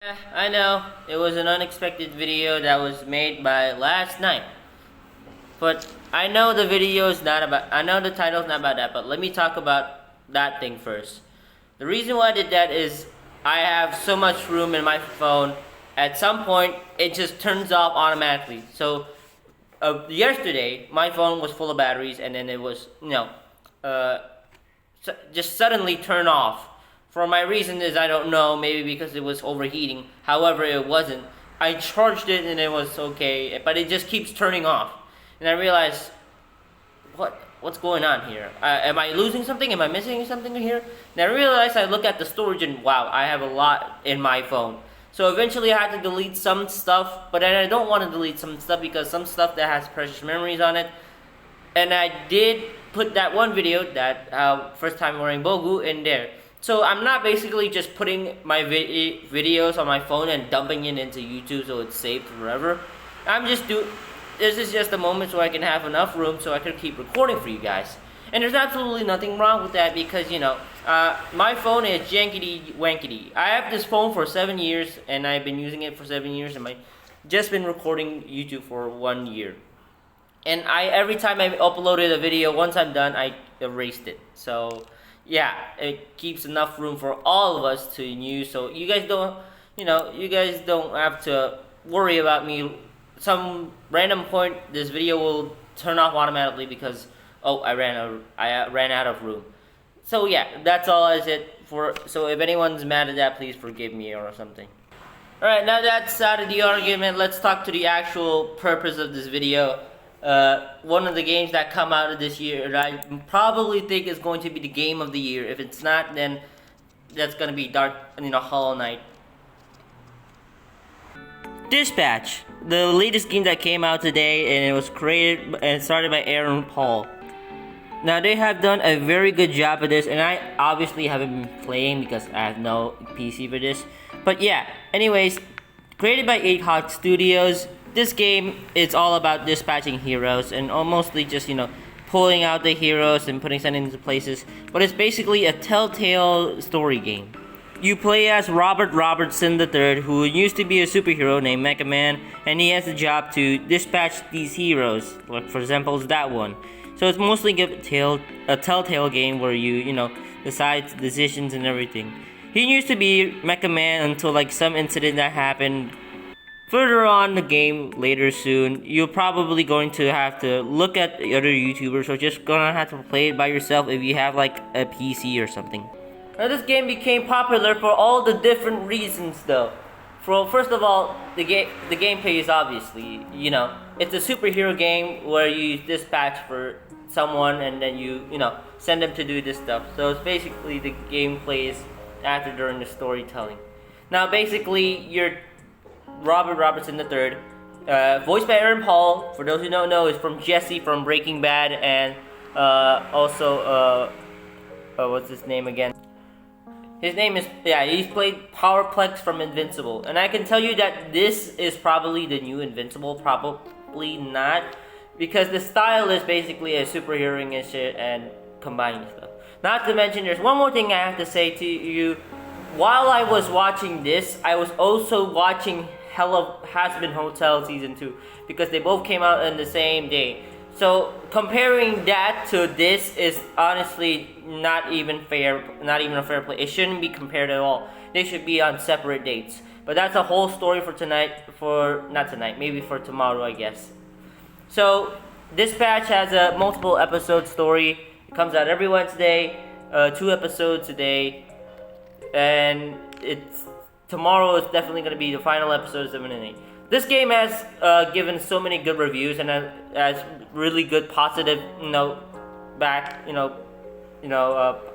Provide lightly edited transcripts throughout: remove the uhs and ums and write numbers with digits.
I know, it was an unexpected video that was made by last night. But I know the video is not about, I know the title's not about that, but let me talk about that thing first. The reason why I did that is I have so much room in my phone, at some point it just turns off automatically. So yesterday, my phone was full of batteries and then it was, just suddenly turn off. For my reason is I don't know, maybe because it was overheating. However, it wasn't. I charged it and it was okay, but it just keeps turning off. And I realized, what's going on here? Am I losing something? Am I missing something here? And I realized I look at the storage and wow, I have a lot in my phone. So eventually I had to delete some stuff, but then I don't want to delete some stuff because some stuff that has precious memories on it. And I did put that one video, that first time wearing Bogu, in there. So I'm not basically just putting my videos on my phone and dumping it into YouTube so it's saved forever. This is just a moment so I can have enough room so I can keep recording for you guys. And there's absolutely nothing wrong with that because, my phone is jankety wankety. I have this phone for 7 years and I've been using it for 7 years and I've just been recording YouTube for 1 year. And every time I uploaded a video, once I'm done, I erased it. So yeah, it keeps enough room for all of us to use. So you guys don't have to worry about me. Some random point, this video will turn off automatically because I ran out of room. So yeah, that's all I said for. So if anyone's mad at that, please forgive me or something. Alright, now that's out of the argument, let's talk to the actual purpose of this video. One of the games that come out of this year that I probably think is going to be the game of the year. If it's not, then that's gonna be Hollow Knight. Dispatch, the latest game that came out today, and it was created and started by Aaron Paul. Now they have done a very good job of this, and I obviously haven't been playing because I have no PC for this. But yeah, anyways, created by 8 Hawk Studios. This game is all about dispatching heroes and mostly just, pulling out the heroes and sending them to places. But it's basically a telltale story game. You play as Robert Robertson III, who used to be a superhero named Mega Man, and he has the job to dispatch these heroes, like for example that one. So it's mostly a telltale game where you decide decisions and everything. He used to be Mega Man until some incident that happened. Further on the game, later soon, you're probably going to have to look at the other YouTubers or just gonna have to play it by yourself if you have a PC or something. Now this game became popular for all the different reasons though. First of all, the gameplay is obviously, it's a superhero game where you dispatch for someone and then you send them to do this stuff. So it's basically the gameplay is after during the storytelling. Now basically, you're Robert Robertson III, voiced by Aaron Paul. For those who don't know, is from Jesse from Breaking Bad, and also what's his name again? His name is he's played Powerplex from Invincible, and I can tell you that this is probably the new Invincible. Probably not, because the style is basically a superhero and shit and combining stuff. Not to mention, there's one more thing I have to say to you. While I was watching this, I was also watching Has-Been Hotel Season 2 because they both came out on the same day. So comparing that to this is honestly not even fair, not even a fair play. It shouldn't be compared at all. They should be on separate dates. But that's a whole story for tonight, maybe for tomorrow, I guess. So Dispatch has a multiple episode story. It comes out every Wednesday, 2 episodes a day. And tomorrow is definitely going to be the final episode of 7 and 8. This game has given so many good reviews and has really good positive,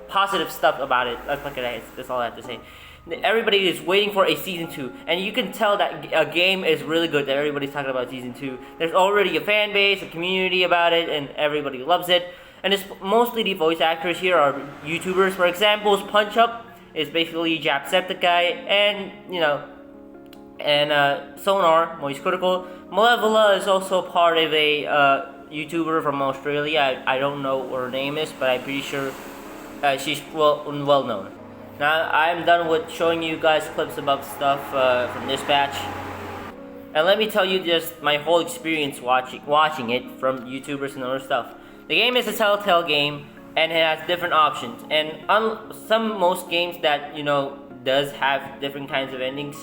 positive stuff about it. That's all I have to say. Everybody is waiting for a season 2, and you can tell that a game is really good. That everybody's talking about season 2. There's already a fan base, a community about it, and everybody loves it. And it's mostly the voice actors here are YouTubers. For example, Punch Up is basically Jacksepticeye, and Sonar, Moist Critical. Malevola is also part of a YouTuber from Australia. I don't know what her name is, but I'm pretty sure she's well known. Now I'm done with showing you guys clips about stuff from Dispatch. And let me tell you just my whole experience watching it from YouTubers and other stuff. The game is a Telltale game, and it has different options. And most games that does have different kinds of endings.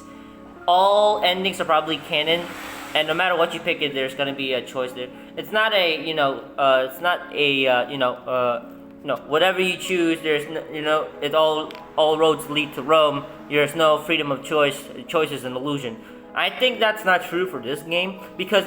All endings are probably canon, and no matter what you pick, there's gonna be a choice there. It's not a no, whatever you choose, there's it all roads lead to Rome. There's no freedom of choice. Choice is an illusion. I think that's not true for this game because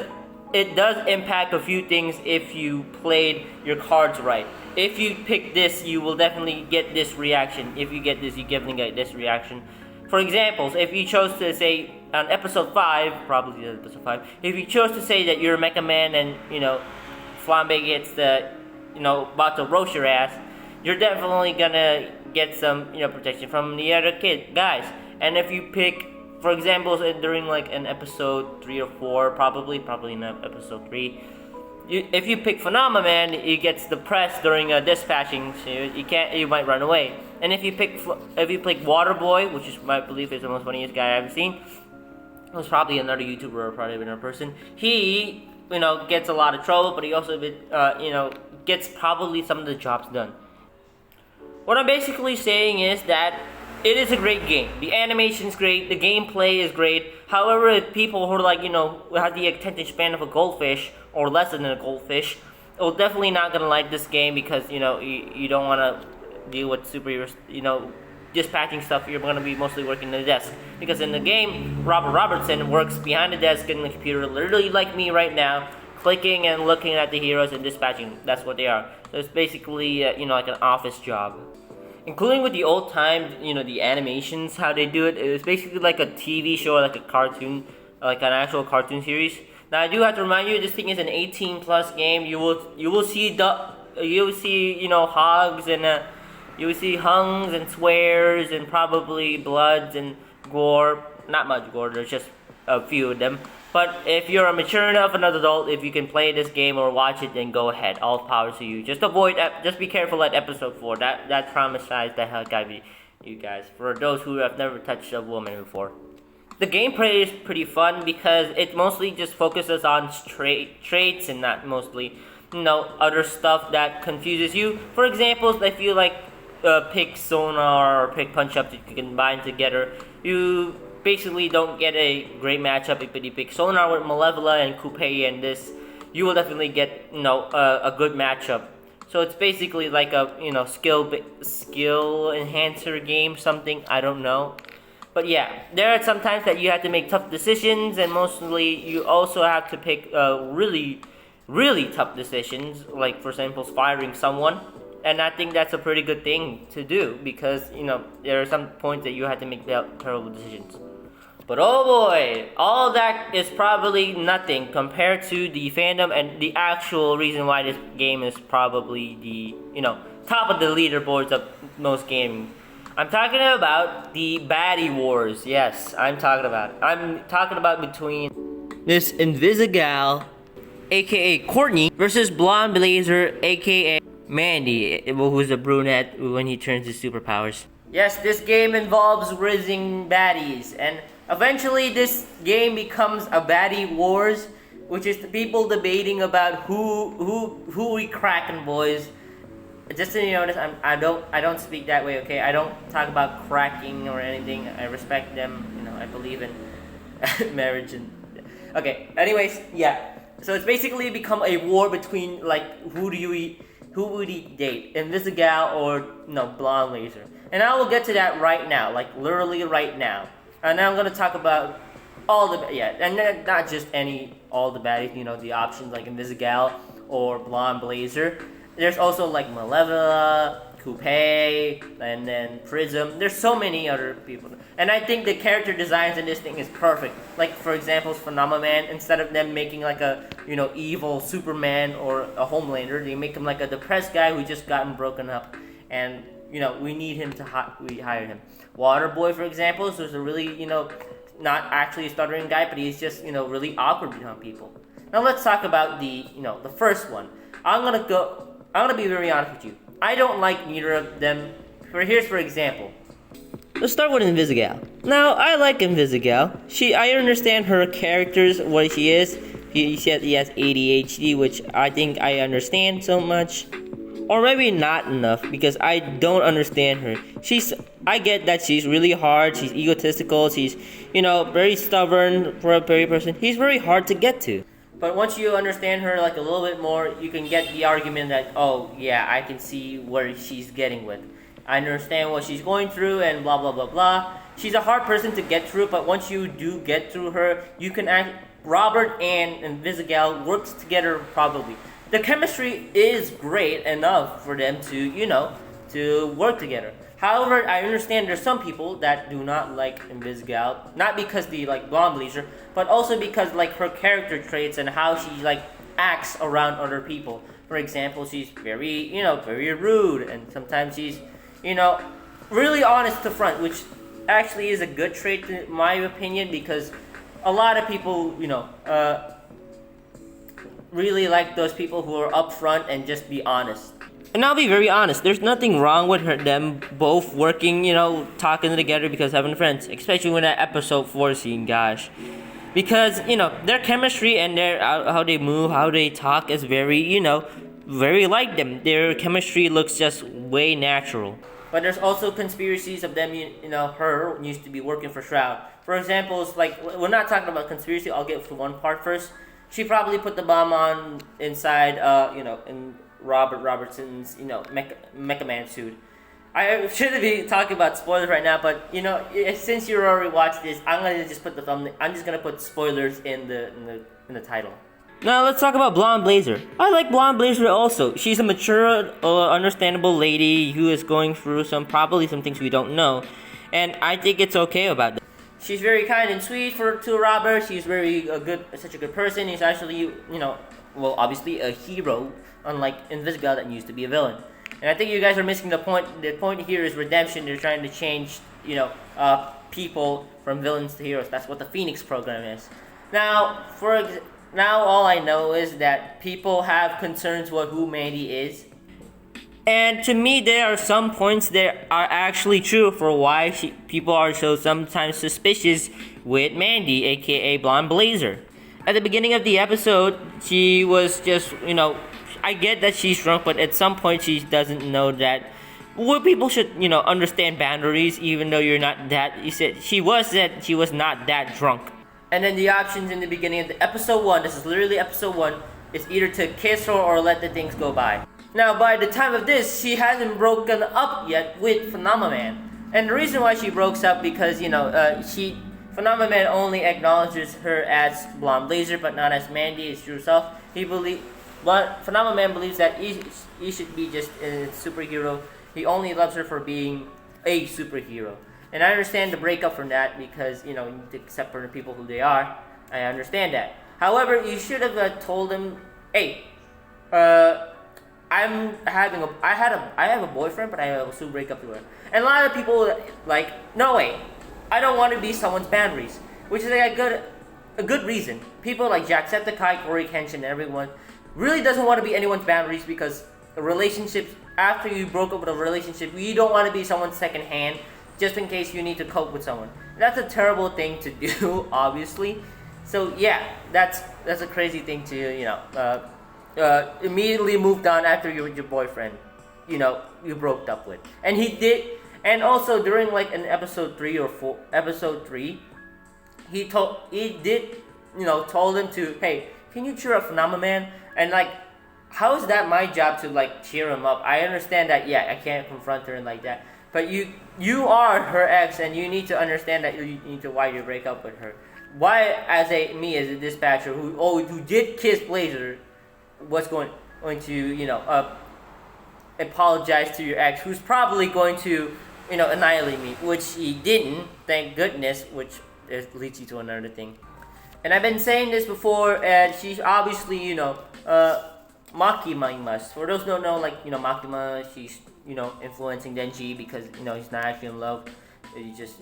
it does impact a few things if you played your cards right. If you pick this, you will definitely get this reaction. If you get this, you definitely get this reaction. For examples, if you chose to say on episode 5, probably episode 5, if you chose to say that you're Mecha Man and Flambe gets the about to roast your ass, you're definitely gonna get some protection from the other guys. And if you pick, for example, during like an episode 3 or 4, probably in episode 3, if you pick Phenomena Man, he gets depressed during dispatching, so you might run away. And if you pick Water Boy, which is I believe is the most funniest guy I've seen, it was probably another YouTuber or probably another person. He gets a lot of trouble, but he also gets probably some of the jobs done. What I'm basically saying is that it is a great game. The animation's great, the gameplay is great. However, if people who are have the attention span of a goldfish or less than a goldfish, are definitely not gonna like this game because you don't want to deal with superheroes, dispatching stuff. You're gonna be mostly working the desk because in the game, Robert Robertson works behind the desk in the computer, literally like me right now, clicking and looking at the heroes and dispatching. That's what they are. So it's basically like an office job. Including with the old times, the animations, how they do it. It was basically like a TV show, like a cartoon, like an actual cartoon series. Now I do have to remind you, this thing is an 18+ game. You will see hogs and you will see hungs and swears and probably bloods and gore. Not much gore. There's just a few of them. But if you're a mature enough, an adult, if you can play this game or watch it, then go ahead. All power to you. Just be careful at episode 4. That traumatized the heck out of you guys. For those who have never touched a woman before. The gameplay is pretty fun because it mostly just focuses on traits and not mostly, other stuff that confuses you. For example, if you pick Sonar or pick Punch Up that you can combine together, you basically don't get a great matchup. If you pick Sonar with Malevola and Coupe and this, you will definitely get a good matchup. So it's basically like a skill enhancer game, something, I don't know. But yeah, there are some times that you have to make tough decisions, and mostly you also have to pick really, really tough decisions, like for example firing someone. And I think that's a pretty good thing to do because there are some points that you have to make terrible decisions. But oh boy, all that is probably nothing compared to the fandom and the actual reason why this game is probably the top of the leaderboards of most gaming. I'm talking about the baddie wars. Yes, I'm talking about between this Invisigal, aka Courtney, versus Blonde Blazer, aka Mandy, who's a brunette when he turns his superpowers. Yes, this game involves rizzing baddies, and eventually this game becomes a baddie wars, which is the people debating about who we cracking, boys. Just so you notice, I don't speak that way, okay? I don't talk about cracking or anything. I respect them, I believe in marriage and okay. Anyways, yeah. So it's basically become a war between who would he date, Invisigal or Blonde Laser? And I will get to that right now, literally right now. And now I'm gonna talk about all the and not just all the baddies. The options like Invisigal or Blonde Blazer. There's also Malevola, Coupe, and then Prism. There's so many other people. And I think the character designs in this thing is perfect. Like, for example, Phenomena Man, instead of them making a, evil Superman or a Homelander, they make him a depressed guy who just gotten broken up. And, we need him we hired him. Water Boy, for example, so is a really, not actually a stuttering guy, but he's just, really awkward behind people. Now let's talk about the first one. I'm gonna be very honest with you. I don't like neither of them. For example, Let's start with Invisigal. Now, I like Invisigal. I understand her characters, what she is. He said he has ADHD, which I think I understand so much. Or maybe not enough, because I don't understand her. I get that she's really hard, she's egotistical, she's, very stubborn for a very person. He's very hard to get to. But once you understand her like a little bit more, you can get the argument that, oh yeah, I can see where she's getting with. I understand what she's going through and blah blah blah blah. She's a hard person to get through, but once you do get through her, you can Robert and Invisigal works together probably. The chemistry is great enough for them to, to work together. However, I understand there's some people that do not like Invisigal, not because they like Blonde Blazer, but also because like her character traits and how she like acts around other people. For example, she's very, very rude, and sometimes she's, really honest to front, which actually is a good trait in my opinion, because a lot of people, really like those people who are upfront and just be honest. And I'll be very honest, there's nothing wrong with them both working, talking together because having friends, especially when that episode 4 scene, gosh. Because, their chemistry and their how they move, how they talk is very, very like them. Their chemistry looks just way natural. But there's also conspiracies of them, her used to be working for Shroud. For example, it's like, we're not talking about conspiracy, I'll get to one part first. She probably put the bomb on inside, in Robert Robertson's, Mecha Man suit. I shouldn't be talking about spoilers right now, but since you already watched this, I'm gonna just put the thumbnail. I'm just gonna put spoilers in the title. Now let's talk about Blonde Blazer. I like Blonde Blazer also. She's a mature, understandable lady who is going through probably some things we don't know, and I think it's okay about that. She's very kind and sweet to Robert. She's such a good person. He's actually, obviously a hero, unlike Invisigal that used to be a villain. And I think you guys are missing the point. The point here is redemption. They're trying to change, people from villains to heroes. That's what the Phoenix program is. Now, now all I know is that people have concerns with who Mandy is. And to me, there are some points that are actually true for why people are so sometimes suspicious with Mandy, aka Blonde Blazer. At the beginning of the episode, she was just, I get that she's drunk, but at some point she doesn't know that people should, understand boundaries, even though you're not that. She was not that drunk. And then the options in the beginning of the episode 1, this is literally episode 1, is either to kiss her or let the things go by. Now, by the time of this, she hasn't broken up yet with Phenomenon. And the reason why she broke up because, Phenomenon only acknowledges her as Blonde Blazer, but not as Mandy, as herself. But Phenomenon believes that he should be just a superhero. He only loves her for being a superhero. And I understand the breakup from that because, you need to accept for the people who they are. I understand that. However, you should have told him, hey, I have a boyfriend, but I will soon break up with her. And a lot of people no way, I don't want to be someone's boundaries, which is a good reason. People like Jacksepticeye, Corey Kenshin, and everyone really doesn't want to be anyone's boundaries because a relationship, after you broke up with a relationship, you don't want to be someone's second hand just in case you need to cope with someone. That's a terrible thing to do, obviously. So yeah, that's a crazy thing to immediately moved on after you were your boyfriend, you broke up with. And he did, and also during in episode 3 or 4, episode 3, he told him to, hey, can you cheer up Phenomenon? And how is that my job to cheer him up? I understand that, I can't confront her and like that, but you are her ex, and you need to understand that you need to why you break up with her. Why, as a dispatcher who did kiss Blazer, was going to apologize to your ex, who's probably going to annihilate me, which he didn't, thank goodness, which leads you to another thing. And I've been saying this before, and she's obviously Makima. For those who don't know, Makima, she's influencing Denji because he's not actually in love. He just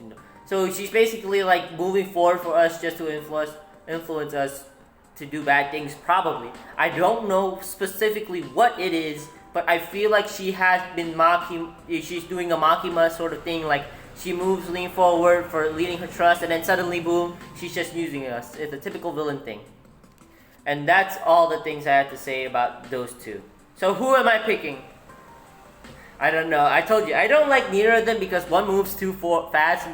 so she's basically moving forward for us just to influence us to do bad things, probably. I don't know specifically what it is, but I feel like she has been she's doing a Makima sort of thing, She moves, lean forward for leading her trust, and then suddenly, boom, she's just using us. It's a typical villain thing. And that's all the things I have to say about those two. So who am I picking? I don't know. I told you, I don't like neither of them because one moves too fast,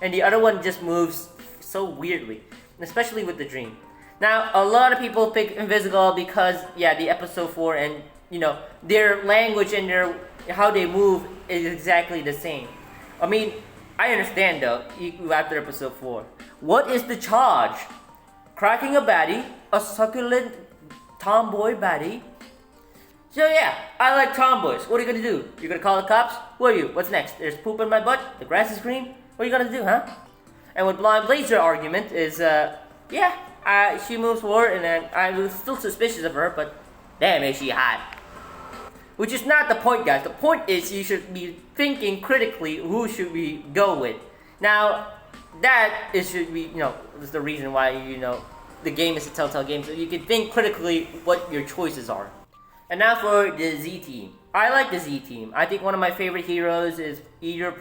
and the other one just moves so weirdly. Especially with the dream. Now, a lot of people pick Invisible because, yeah, the episode 4 and, you know, their language and how they move is exactly the same. I mean, I understand though, after episode 4. What is the charge? Cracking a baddie, a succulent tomboy baddie. So yeah, I like tomboys. What are you gonna do? You're gonna call the cops? Who are you? What's next? There's poop in my butt? The grass is green? What are you gonna do, huh? And with Blonde Blazer argument is, she moves forward and I was still suspicious of her, but damn is she hot. Which is not the point, guys. The point is you should be thinking critically who should we go with. Now, that should be, is the reason why, the game is a Telltale game, so you can think critically what your choices are. And now for the Z team. I like the Z team. I think one of my favorite heroes is either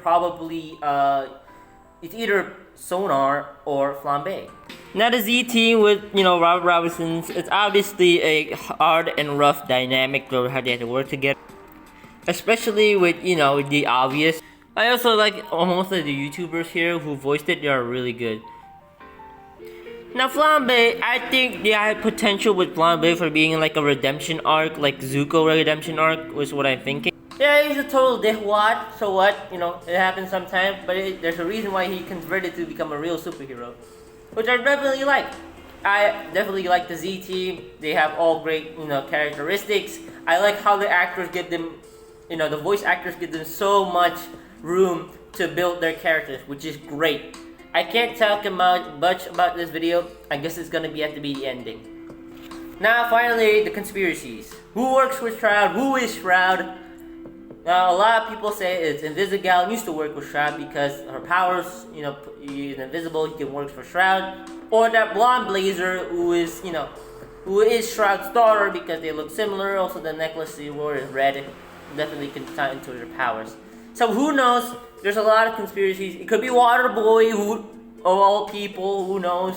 Sonar or Flambe. Now the Z team with, Robert Robinson's, it's obviously a hard and rough dynamic where how they have to work together. Especially with, the obvious. I also like most of the YouTubers here who voiced it, they are really good. Now Flambe, I think they had potential with Flambe for being like a redemption arc, like Zuko redemption arc was what I'm thinking. Yeah, he's a total dickwad, so what? It happens sometimes, but there's a reason why he converted to become a real superhero. Which I definitely like. I definitely like the Z team. They have all great, characteristics. I like how the actors give them, the voice actors give them so much room to build their characters, which is great. I can't talk much about this video. I guess it's gonna have to be the ending. Now, finally, the conspiracies. Who works with Shroud? Who is Shroud? Now, a lot of people say it's Invisigal used to work with Shroud because her powers, he's invisible, he can work for Shroud. Or that blonde Blazer who is Shroud's daughter because they look similar. Also, the necklace she wore is red. Definitely can tie into her powers. So who knows? There's a lot of conspiracies. It could be Waterboy, of all people, who knows?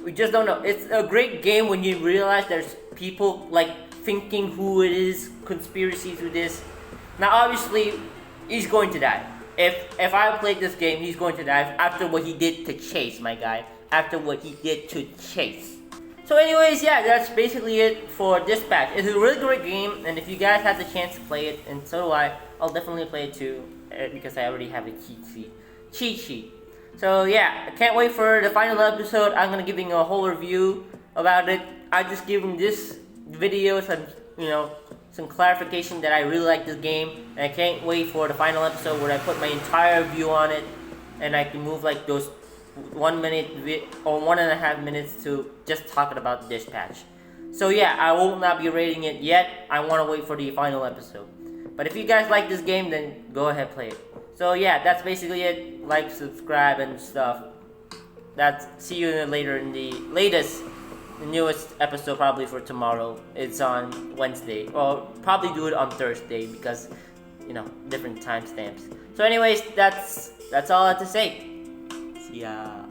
We just don't know. It's a great game when you realize there's people like thinking who it is, conspiracies with this. Now obviously, he's going to die. If I played this game, he's going to die after what he did to Chase, my guy. After what he did to Chase. So anyways, yeah, that's basically it for Dispatch. It's a really great game, and if you guys have the chance to play it, and so do I'll definitely play it too, because I already have a cheat sheet. So yeah, I can't wait for the final episode. I'm gonna give you a whole review about it. I just give this video some clarification that I really like this game, and I can't wait for the final episode where I put my entire view on it, and I can move like those 1 minute or 1.5 minutes to just talking about Dispatch. So yeah, I will not be rating it yet. I want to wait for the final episode. But if you guys like this game, then go ahead play it. So yeah, that's basically it. Like, subscribe, and stuff. See you later in the newest episode, probably for tomorrow. It's on Wednesday, or probably do it on Thursday because different timestamps. So anyways, that's all I have to say. See ya.